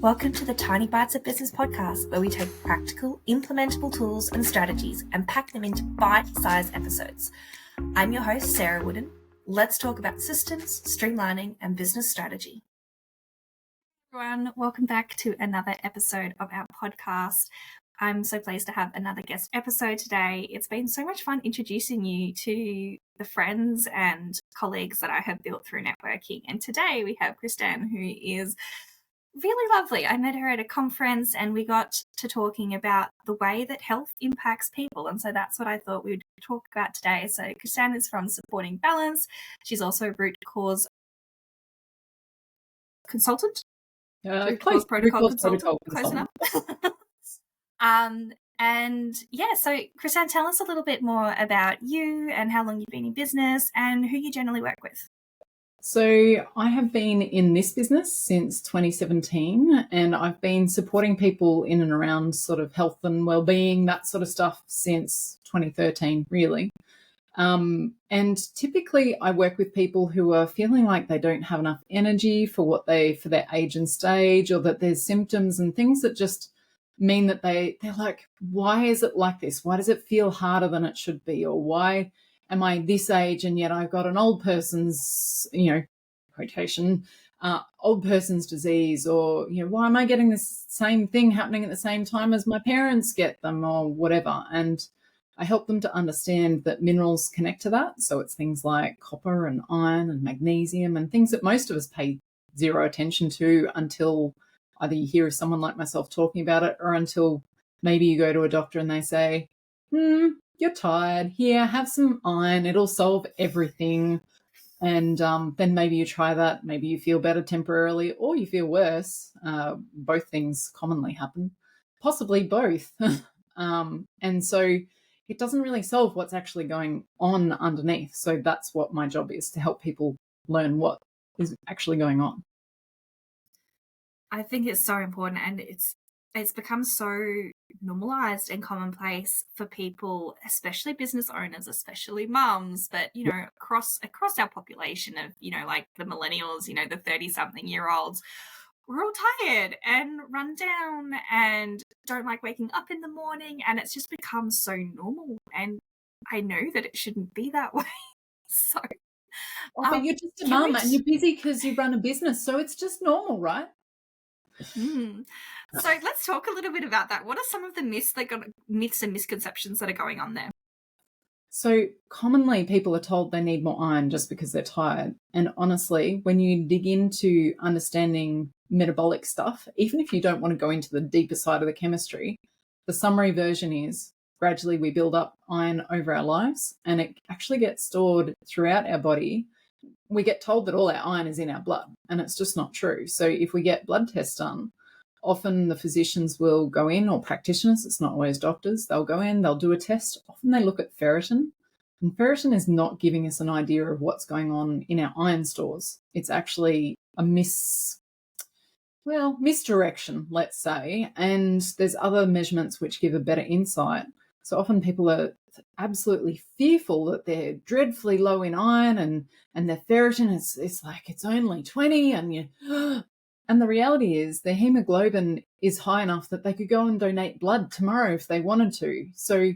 Welcome to the Tiny Bites of Business podcast, where we take practical, implementable tools and strategies and pack them into bite-sized episodes. I'm your host, Sarah Wooden. Let's talk about systems, streamlining, and business strategy. Everyone, welcome back to another episode of our podcast. I'm so pleased to have another guest episode today. It's been so much fun introducing you to the friends and colleagues that I have built through networking. And today we have Kristan, who is really lovely. I met her at a conference and we got to talking about the way that health impacts people. And so that's what I thought we would talk about today. So Kristan is from Supporting Balance. She's also a root cause consultant. Root cause protocol consultant. Close enough. And yeah, so Kristan, tell us a little bit more about you and how long you've been in business and who you generally work with. So I have been in this business since 2017, and I've been supporting people in and around sort of health and wellbeing, that sort of stuff, since 2013, really. And typically I work with people who are feeling like they don't have enough energy for their age and stage, or that there's symptoms and things that just mean that they're like, why is it like this? Why does it feel harder than it should be? Or why am I this age and yet I've got an old person's, quotation, old person's disease? Or, why am I getting this same thing happening at the same time as my parents get them, or whatever? And I help them to understand that minerals connect to that. So it's things like copper and iron and magnesium and things that most of us pay zero attention to until either you hear someone like myself talking about it, or until maybe you go to a doctor and they say, you're tired, here, have some iron, it'll solve everything. And then maybe you try that, maybe you feel better temporarily, or you feel worse. Both things commonly happen, possibly both. And so it doesn't really solve what's actually going on underneath. So that's what my job is, to help people learn what is actually going on. I think it's so important, and it's become so normalized and commonplace for people, especially business owners, especially mums, but across our population of like the millennials, the 30-something-year-olds, we're all tired and run down and don't like waking up in the morning, and it's just become so normal. And I know that it shouldn't be that way. So but you're just a mum and you're busy because you run a business, so it's just normal, right? So let's talk a little bit about that. What are some of the myths and misconceptions that are going on there? So commonly people are told they need more iron just because they're tired. And honestly, when you dig into understanding metabolic stuff, even if you don't want to go into the deeper side of the chemistry, the summary version is gradually we build up iron over our lives, and it actually gets stored throughout our body. We get told that all our iron is in our blood, and it's just not true. So if we get blood tests done, often the physicians will go in, or practitioners, it's not always doctors, they'll go in, they'll do a test. Often they look at ferritin, and ferritin is not giving us an idea of what's going on in our iron stores. It's actually a misdirection, let's say, and there's other measurements which give a better insight. So often people are absolutely fearful that they're dreadfully low in iron, and their ferritin it's like it's only 20, and the reality is their hemoglobin is high enough that they could go and donate blood tomorrow if they wanted to. So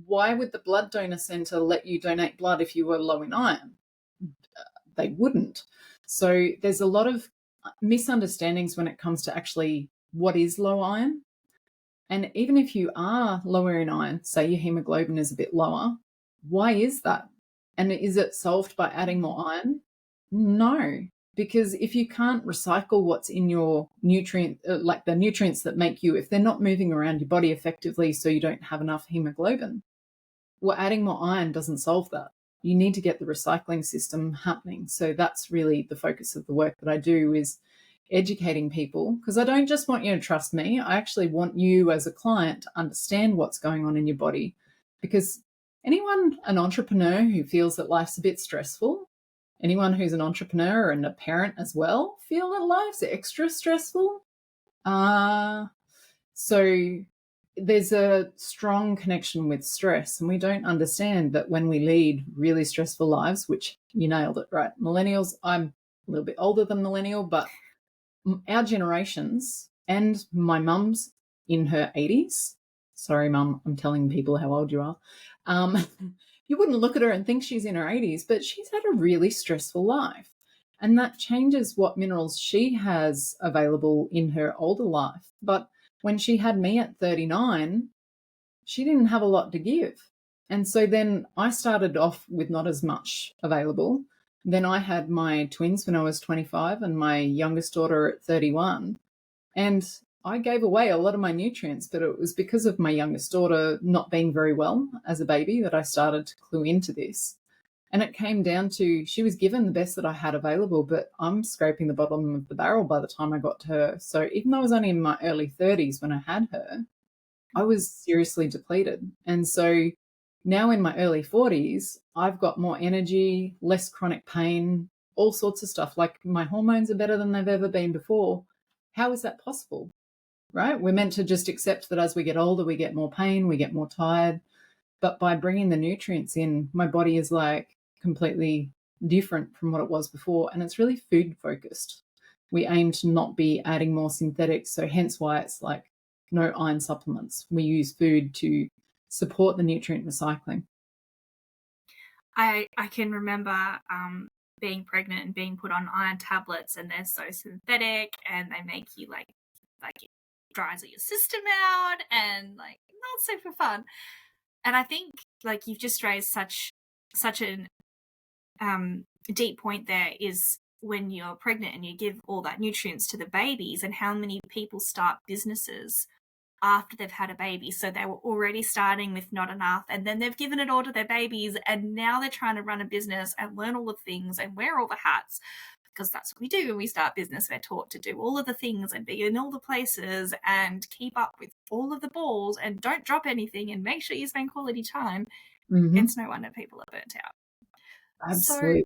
why would the blood donor centre let you donate blood if you were low in iron? They wouldn't. So there's a lot of misunderstandings when it comes to actually what is low iron. And even if you are lower in iron, say your hemoglobin is a bit lower, why is that? And is it solved by adding more iron? No, because if you can't recycle what's in your nutrient, like the nutrients that make you, if they're not moving around your body effectively so you don't have enough hemoglobin, well, adding more iron doesn't solve that. You need to get the recycling system happening. So that's really the focus of the work that I do, is educating people, because I don't just want you to trust me. I actually want you as a client to understand what's going on in your body, because an entrepreneur who feels that life's a bit stressful, anyone who's an entrepreneur and a parent as well, feel that life's extra stressful. So there's a strong connection with stress, and we don't understand that when we lead really stressful lives, which you nailed it, right? Millennials, I'm a little bit older than millennial, but our generations And my mum's in her 80s. Sorry, Mum, I'm telling people how old you are. Um, you wouldn't look at her and think she's in her 80s, but she's had a really stressful life. And that changes what minerals she has available in her older life. But when she had me at 39, she didn't have a lot to give. And so then I started off with not as much available. Then I had my twins when I was 25 and my youngest daughter at 31. And I gave away a lot of my nutrients, but it was because of my youngest daughter not being very well as a baby that I started to clue into this. And it came down to she was given the best that I had available, but I'm scraping the bottom of the barrel by the time I got to her. So even though I was only in my early 30s when I had her, I was seriously depleted. And so now in my early 40s, I've got more energy, less chronic pain, all sorts of stuff. Like my hormones are better than they've ever been before. How is that possible? Right? We're meant to just accept that as we get older, we get more pain, we get more tired. But by bringing the nutrients in, my body is like completely different from what it was before. And it's really food focused. We aim to not be adding more synthetics. So hence why it's like no iron supplements. We use food to support the nutrient recycling. I can remember being pregnant and being put on iron tablets, and they're so synthetic, and they make you like it dries your system out, and like not super fun. And I think like you've just raised such an deep point there, is when you're pregnant and you give all that nutrients to the babies, and how many people start businesses after they've had a baby. So they were already starting with not enough, and then they've given it all to their babies, and now they're trying to run a business and learn all the things and wear all the hats, because that's what we do when we start business. We're taught to do all of the things and be in all the places and keep up with all of the balls and don't drop anything and make sure you spend quality time. Mm-hmm. It's no wonder people are burnt out. Absolutely.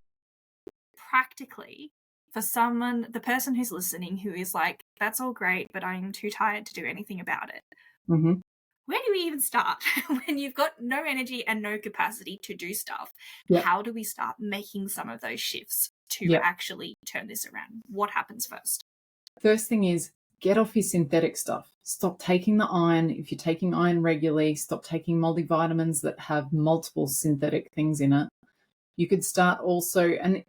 So practically, for someone, the person who's listening who is like, that's all great, but I'm too tired to do anything about it. Mm-hmm. Where do we even start when you've got no energy and no capacity to do stuff? Yep. How do we start making some of those shifts to Yep. actually turn this around? What happens first? First thing is get off your synthetic stuff. Stop taking the iron. If you're taking iron regularly, stop taking multivitamins that have multiple synthetic things in it. You could start also, and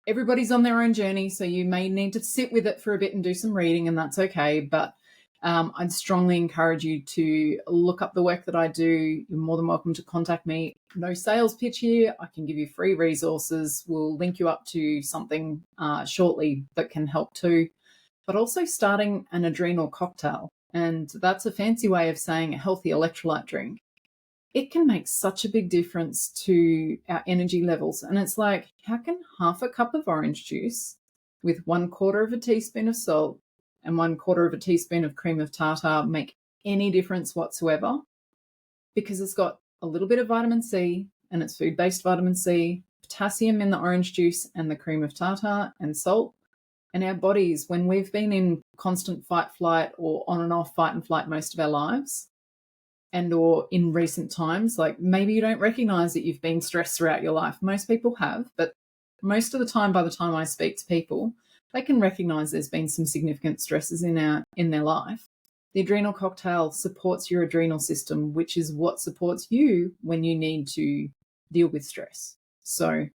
everybody's on their own journey, so you may need to sit with it for a bit and do some reading, and that's okay. But I'd strongly encourage you to look up the work that I do. You're more than welcome to contact me. No sales pitch here. I can give you free resources. We'll link you up to something shortly that can help too. But also starting an adrenal cocktail. And that's a fancy way of saying a healthy electrolyte drink. It can make such a big difference to our energy levels. And it's like, how can half a cup of orange juice with 1/4 of a teaspoon of salt and 1/4 of a teaspoon of cream of tartar make any difference whatsoever? Because it's got a little bit of vitamin C, and it's food-based vitamin C, potassium in the orange juice and the cream of tartar, and salt. And our bodies, when we've been in constant fight, flight, or on and off fight and flight most of our lives, and or in recent times, like maybe you don't recognize that you've been stressed throughout your life. Most people have, but most of the time, by the time I speak to people, they can recognize there's been some significant stresses in their life. The adrenal cocktail supports your adrenal system, which is what supports you when you need to deal with stress. So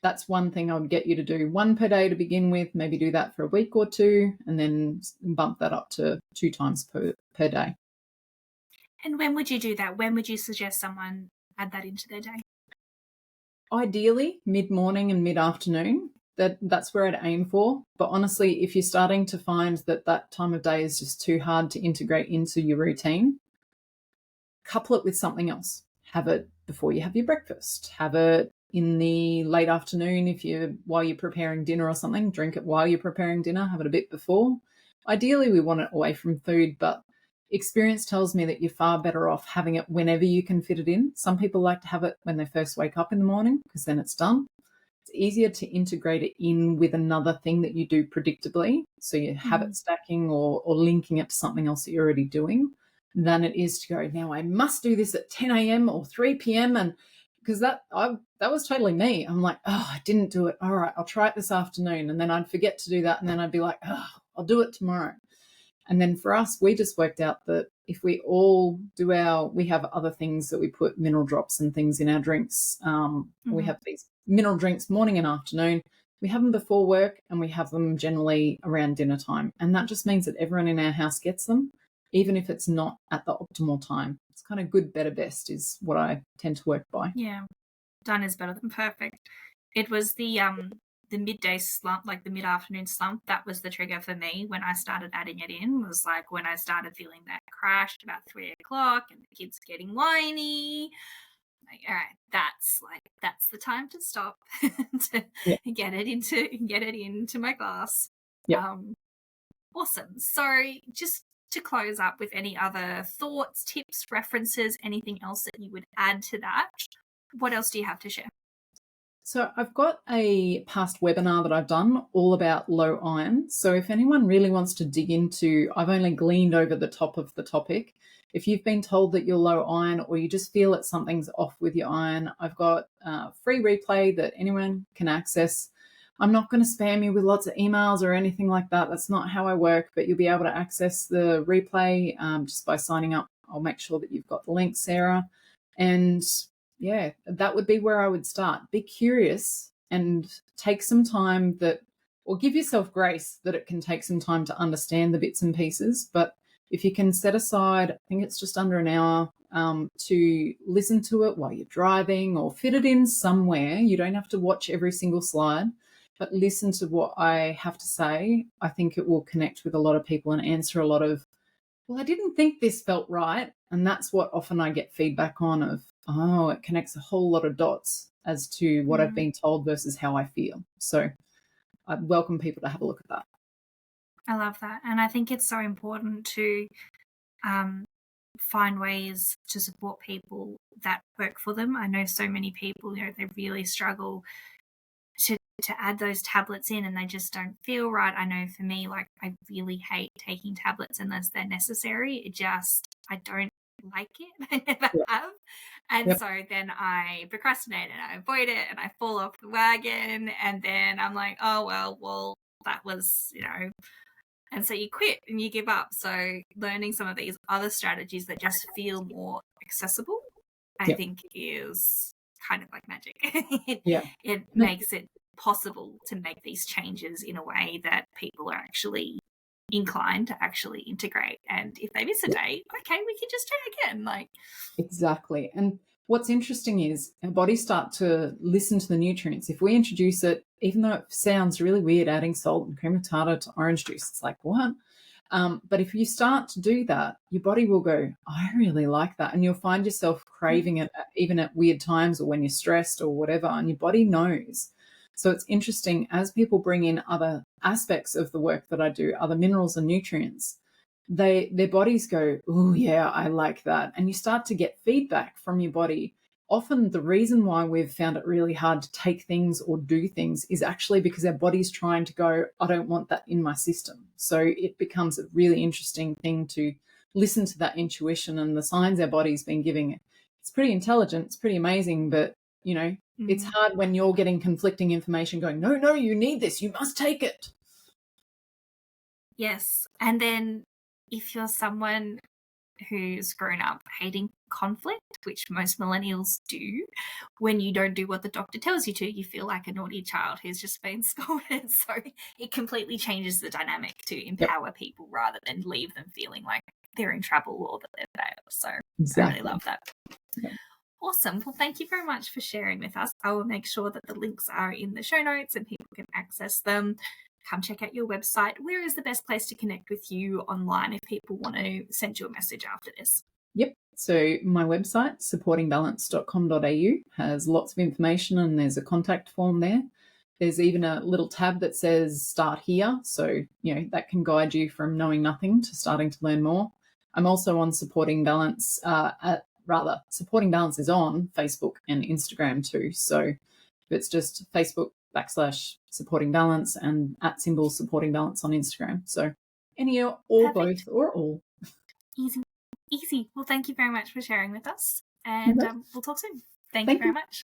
that's one thing I would get you to do, 1 per day to begin with. Maybe do that for a week or two, and then bump that up to 2 times per day. And when would you do that? When would you suggest someone add that into their day? Ideally, mid-morning and mid-afternoon. That's where I'd aim for. But honestly, if you're starting to find that time of day is just too hard to integrate into your routine, couple it with something else. Have it before you have your breakfast. Have it in the late afternoon while you're preparing dinner or something. Drink it while you're preparing dinner. Have it a bit before. Ideally, we want it away from food, but experience tells me that you're far better off having it whenever you can fit it in. Some people like to have it when they first wake up in the morning because then it's done. It's easier to integrate it in with another thing that you do predictably. So you're habit stacking or linking it to something else that you're already doing than it is to go, now I must do this at 10 a.m. or 3 p.m. And because that was totally me. I'm like, oh, I didn't do it. All right, I'll try it this afternoon. And then I'd forget to do that. And then I'd be like, oh, I'll do it tomorrow. And then for us, we just worked out that if we all do we have other things that we put mineral drops and things in our drinks. We have these mineral drinks morning and afternoon. We have them before work and we have them generally around dinner time. And that just means that everyone in our house gets them, even if it's not at the optimal time. It's kind of good, better, best is what I tend to work by. Yeah, done is better than perfect. It was the midday slump, like the mid-afternoon slump, that was the trigger for me when I started adding it in. Was like when I started feeling that crash about 3 o'clock and the kids getting whiny. Like, all right, that's the time to stop to get it into my glass. Yeah. Awesome. So just to close up with any other thoughts, tips, references, anything else that you would add to that, what else do you have to share? So I've got a past webinar that I've done all about low iron. So if anyone really wants to dig into, I've only gleaned over the top of the topic. If you've been told that you're low iron or you just feel that something's off with your iron, I've got a free replay that anyone can access. I'm not going to spam you with lots of emails or anything like that. That's not how I work, but you'll be able to access the replay just by signing up. I'll make sure that you've got the link, Sarah. And yeah, that would be where I would start. Be curious and take some time or give yourself grace that it can take some time to understand the bits and pieces. But if you can set aside, I think it's just under an hour to listen to it while you're driving or fit it in somewhere. You don't have to watch every single slide, but listen to what I have to say. I think it will connect with a lot of people and answer a lot of, well, I didn't think this felt right. And that's what often I get feedback on of, oh, it connects a whole lot of dots as to what I've been told versus how I feel. So I welcome people to have a look at that. I love that. And I think it's so important to find ways to support people that work for them. I know so many people, they really struggle to add those tablets in and they just don't feel right. I know for me, like, I really hate taking tablets unless they're necessary. I don't like it. I never have. And so then I procrastinate and I avoid it and I fall off the wagon. And then I'm like, oh, well, that was, and so you quit and you give up. So learning some of these other strategies that just feel more accessible, I think is kind of like magic. It makes it possible to make these changes in a way that people are actually inclined to actually integrate. And if they miss a day, okay, we can just try again. Exactly. And what's interesting is our bodies start to listen to the nutrients. If we introduce it, even though it sounds really weird, adding salt and cream of tartar to orange juice, it's like, what? But if you start to do that, your body will go, I really like that. And you'll find yourself craving it even at weird times or when you're stressed or whatever, and your body knows. So it's interesting as people bring in other aspects of the work that I do, other minerals and nutrients, their bodies go, oh yeah, I like that. And you start to get feedback from your body. Often the reason why we've found it really hard to take things or do things is actually because our body's trying to go, I don't want that in my system. So it becomes a really interesting thing to listen to that intuition and the signs our body's been giving. It's pretty intelligent, it's pretty amazing, but it's hard when you're getting conflicting information going, no, you need this, you must take it. Yes. And then if you're someone who's grown up hating conflict, which most millennials do, when you don't do what the doctor tells you to, you feel like a naughty child who's just been scolded. So it completely changes the dynamic to empower people rather than leave them feeling like they're in trouble or that they're failed. So I really love that. Yeah. Awesome. Well, thank you very much for sharing with us. I will make sure that the links are in the show notes and people can access them. Come check out your website. Where is the best place to connect with you online if people want to send you a message after this? Yep. So my website, supportingbalance.com.au, has lots of information and there's a contact form there. There's even a little tab that says start here. So, that can guide you from knowing nothing to starting to learn more. I'm also on Supporting Balance, Supporting Balance is on Facebook and Instagram too. So it's just Facebook /Supporting Balance and @ Supporting Balance on Instagram. So any or both or all. Easy. Well, thank you very much for sharing with us and we'll talk soon. Thank you very much.